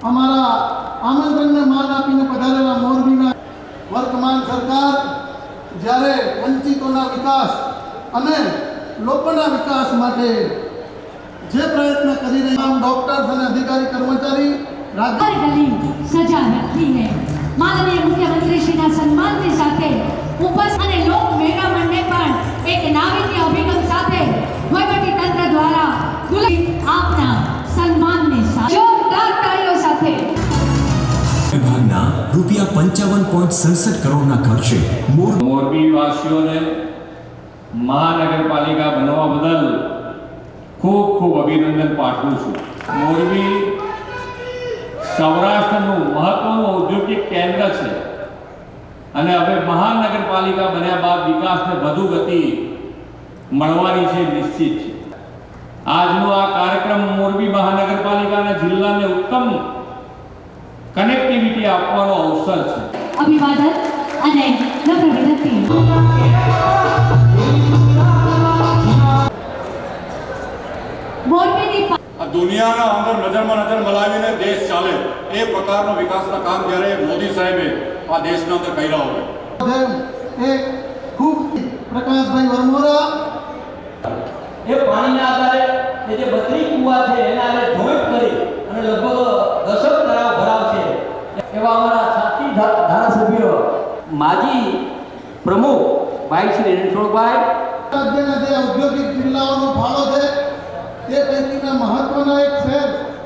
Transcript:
અમારા આમંત્રણને માન આપીને પધારેલા મોરબીના વર્તમાન સરકાર જ્યારે વંચિતોના વિકાસ અને લોકોના વિકાસ માટે જે પ્રયત્ન કરી રહ્યા ડોક્ટર્સ અને અધિકારી કર્મચારી हर गली सजा रखी है। माननीय मुख्यमंत्री श्रीના સન્માનની સાથે ઉપસ્થિત અને લોક મેળા મંડળે પણ એક નાવીન્ય અભિગમ સાથે વહીવટી તંત્ર દ્વારા આપના સન્માનની સાથે જોરદાર તાળીઓ સાથે વિભાગના ₹55.67 કરોડના ખર્ચે મોરબી વાસીઓને મહાનગરપાલિકા બનવા બદલ ખૂબ ખૂબ અભિનંદન પાઠવું છું। મોરબી સૌરાષ્ટ્રનું મહત્વનું ઔદ્યોગિક કેન્દ્ર છે અને હવે મહાનગરપાલિકા બન્યા બાદ વિકાસને વધુ ગતિ મળવાની છે નિશ્ચિત છે। આજનો આ કાર્યક્રમ મોરબી મહાનગરપાલિકાના જિલ્લાને ઉત્તમ કનેક્ટિવિટી આપવાનો અવસર છે। અભિવાદન અને નમ્ર વિનંતી। મોરબીની દુનિયાના અંદર નજરમાં નજર મલાવીને દેશ ચાલે એ પ્રકારનો વિકાસના કામ જ્યારે મોદી સાહેબે આ દેશના અંદર કર્યા હોય એક ખૂબ પ્રકાશભાઈ વરમોરા એ પાણીના આધારે એ જે 32 કુવા છે એના આધારે જોઈન્ટ કરી અને લગભગ 10 તળાવ ભરાવ છે એવા અમારા સાથી ધારાસભ્યો માજી પ્રમુખ ભાઈ શ્રી રણછોડભાઈ રાજ્યના જે ઔદ્યોગિક જિલ્લાઓનો ફાળો છે તે પૈકીના મહત્વનો એક શહેર